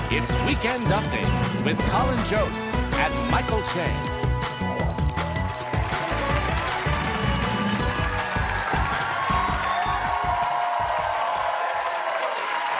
It's Weekend Update with Colin Jost and Michael Che.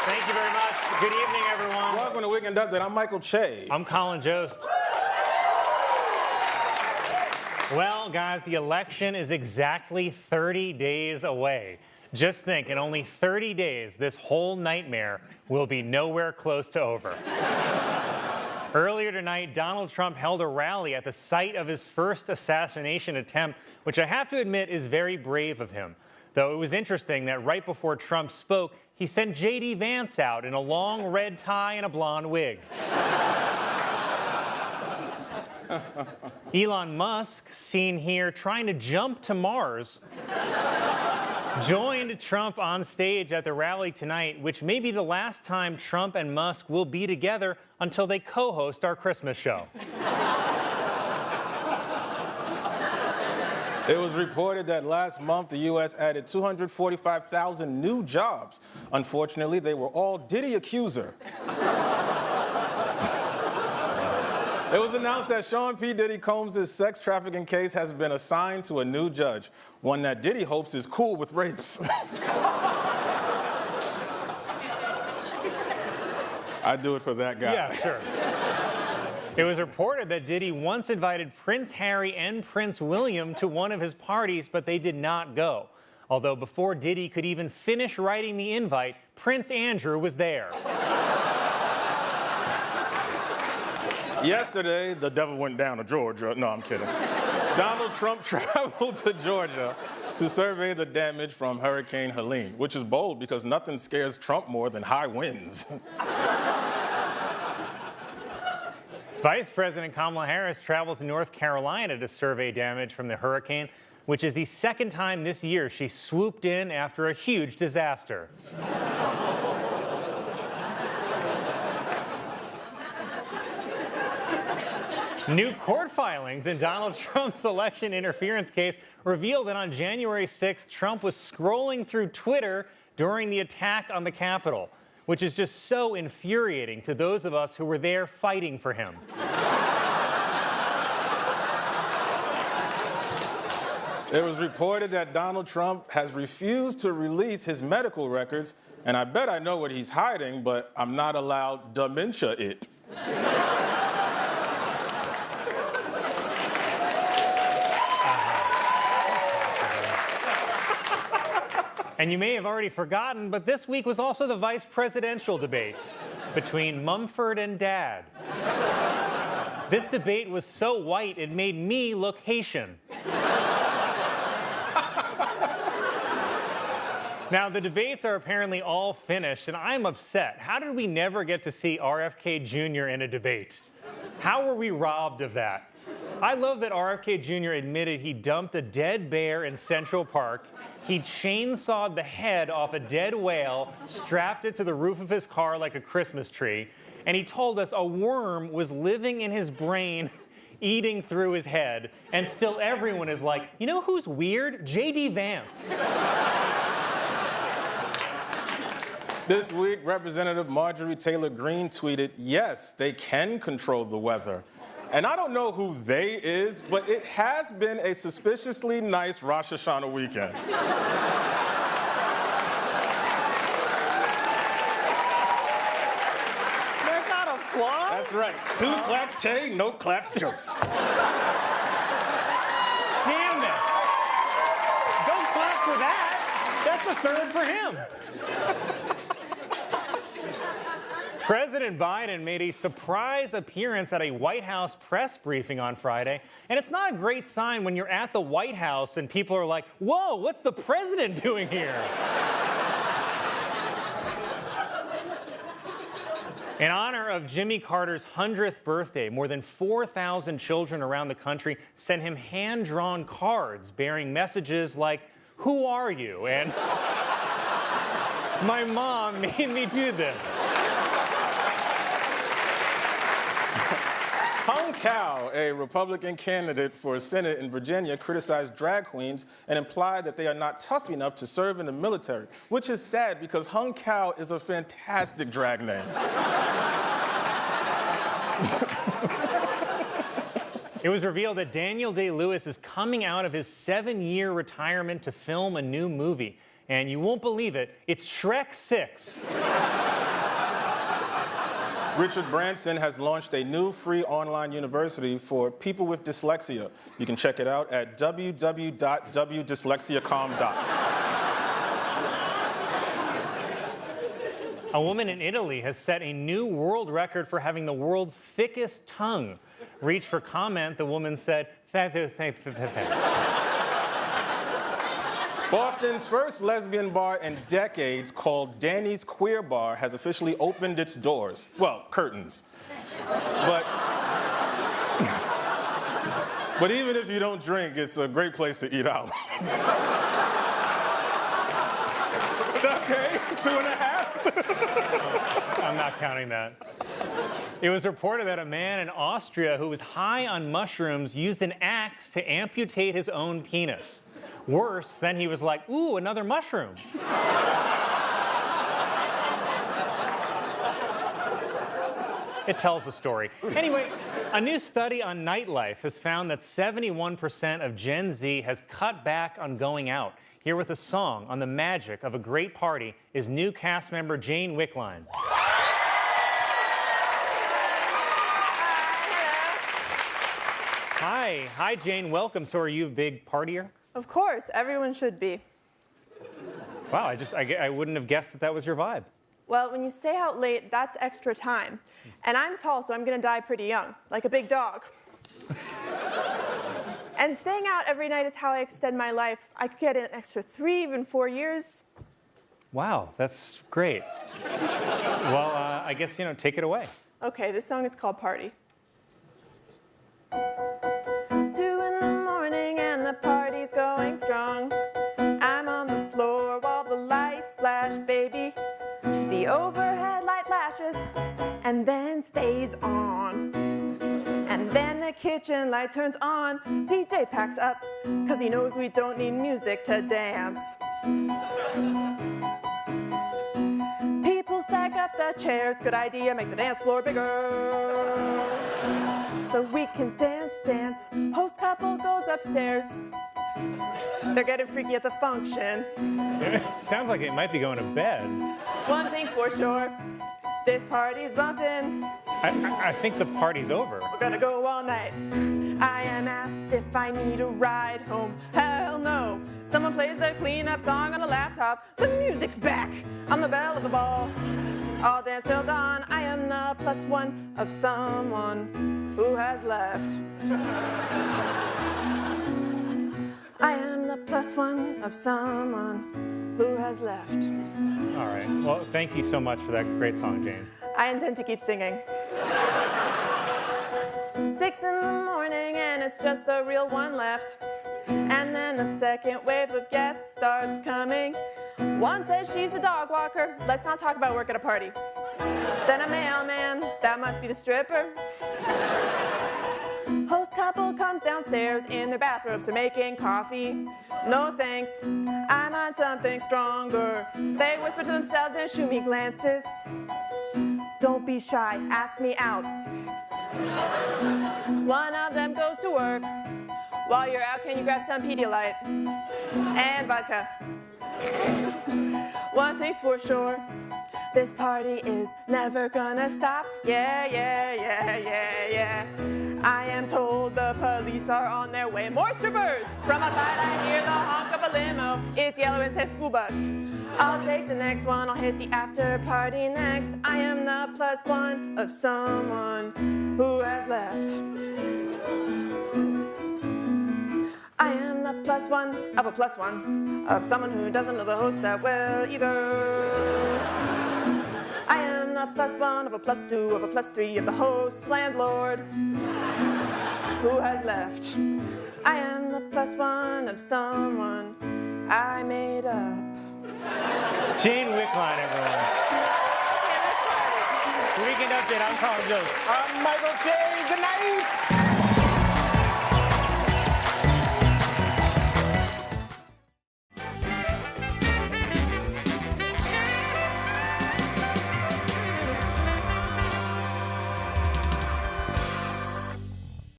Thank you very much. Good evening, everyone. Welcome to Weekend Update. I'm Michael Che. I'm Colin Jost. Well, guys, the election is exactly 30 days away. Just think, in only 30 days, this whole nightmare will be nowhere close to over. Earlier tonight, Donald Trump held a rally at the site of his first assassination attempt, which I have to admit is very brave of him. Though it was interesting that right before Trump spoke, he sent J.D. Vance out in a long red tie and a blonde wig. Elon Musk, seen here trying to jump to Mars, joined Trump on stage at the rally tonight, which may be the last time Trump and Musk will be together until they co-host our Christmas show. It was reported that last month the U.S. added 245,000 new jobs. Unfortunately, they were all Diddy accuser. It was announced that Sean P. Diddy Combs' sex trafficking case has been assigned to a new judge, one that Diddy hopes is cool with rapes. I'd do it for that guy. Yeah, sure. It was reported that Diddy once invited Prince Harry and Prince William to one of his parties, but they did not go. Although before Diddy could even finish writing the invite, Prince Andrew was there. Yesterday, the devil went down to Georgia. No, I'm kidding. Donald Trump traveled to Georgia to survey the damage from Hurricane Helene, which is bold because nothing scares Trump more than high winds. Vice President Kamala Harris traveled to North Carolina to survey damage from the hurricane, which is the second time this year she swooped in after a huge disaster. New court filings in Donald Trump's election interference case reveal that on January 6th, Trump was scrolling through Twitter during the attack on the Capitol, which is just so infuriating to those of us who were there fighting for him. It was reported that Donald Trump has refused to release his medical records, and I bet I know what he's hiding, but I'm not allowed dementia it. And you may have already forgotten, but this week was also the vice presidential debate between Mumford and Dad. This debate was so white, it made me look Haitian. Now, the debates are apparently all finished, and I'm upset. How did we never get to see RFK Jr. in a debate? How were we robbed of that? I love that RFK Jr. admitted he dumped a dead bear in Central Park, he chainsawed the head off a dead whale, strapped it to the roof of his car like a Christmas tree, and he told us a worm was living in his brain, eating through his head, and still everyone is like, you know who's weird? J.D. Vance. This week, Representative Marjorie Taylor Greene tweeted, "Yes, they can control the weather." And I don't know who they is, but it has been a suspiciously nice Rosh Hashanah weekend. That's not a flaw? That's right. 2 claps Che, no claps Jost. Damn it. Don't clap for that. That's the third for him. President Biden made a surprise appearance at a White House press briefing on Friday, and it's not a great sign when you're at the White House and people are like, whoa, what's the president doing here? In honor of Jimmy Carter's 100th birthday, more than 4,000 children around the country sent him hand-drawn cards bearing messages like, who are you? And my mom made me do this. Hung Cao, a Republican candidate for Senate in Virginia, criticized drag queens and implied that they are not tough enough to serve in the military, which is sad because Hung Cao is a fantastic drag name. It was revealed that Daniel Day-Lewis is coming out of his 7-year retirement to film a new movie. And you won't believe it, it's Shrek 6. Richard Branson has launched a new free online university for people with dyslexia. You can check it out at www.wdyslexia.com. A woman in Italy has set a new world record for having the world's thickest tongue. Reached for comment, the woman said, Boston's first lesbian bar in decades, called Danny's Queer Bar, has officially opened its doors. Well, curtains. But even if you don't drink, it's a great place to eat out. Okay, 2.5? I'm not counting that. It was reported that a man in Austria who was high on mushrooms used an axe to amputate his own penis. Worse, then he was like, ooh, another mushroom. It tells the story. Anyway, a new study on nightlife has found that 71% of Gen Z has cut back on going out. Here with a song on the magic of a great party is new cast member Jane Wickline. Hi, Jane, welcome. So are you a big partier? Of course, everyone should be. Wow, I wouldn't have guessed that that was your vibe. Well, when you stay out late, that's extra time. And I'm tall, so I'm gonna die pretty young, like a big dog. And staying out every night is how I extend my life. I could get an extra 3, even 4 years. Wow, that's great. Well, I guess, take it away. Okay, this song is called Party. 2 in the morning and the party's going strong. I'm on the floor while the lights flash, baby. The overhead light flashes and then stays on. And then the kitchen light turns on. DJ packs up, cause he knows we don't need music to dance. People stack up the chairs, good idea, make the dance floor bigger. So we can dance, dance. Host couple goes upstairs. They're getting freaky at the function. It sounds like it might be going to bed. One thing's for sure, this party's bumping. I think the party's over. We're gonna go all night. I am asked if I need a ride home. Hell no. Someone plays the cleanup song on a laptop. The music's back. I'm the belle of the ball. I'll dance till dawn. I am the +1 of someone who has left. I am the +1 of someone who has left. All right. Well, thank you so much for that great song, Jane. I intend to keep singing. 6 in the morning and it's just the real one left. And then a second wave of guests starts coming. One says she's a dog walker. Let's not talk about work at a party. Then a mailman, that must be the stripper. Host couple comes downstairs in their bathrobes. They're making coffee. No thanks, I'm on something stronger. They whisper to themselves and shoot me glances. Don't be shy, ask me out. One of them goes to work. While you're out, can you grab some Pedialyte? And vodka. One thing's for sure, this party is never gonna stop. Yeah, yeah, yeah, yeah, yeah. I am told the police are on their way. More strippers! From outside I hear the honk of a limo. It's yellow and says school bus. I'll take the next one, I'll hit the after party next. I am the +1 of someone who has left. I am the +1 of a +1 of someone who doesn't know the host that well either. I am the +1 of a +2 of a +3 of the host's landlord who has left. I am the +1 of someone I made up. Jane Wickline, everyone. Weekend Update, I'm Colin Jost. I'm Michael K. Good night.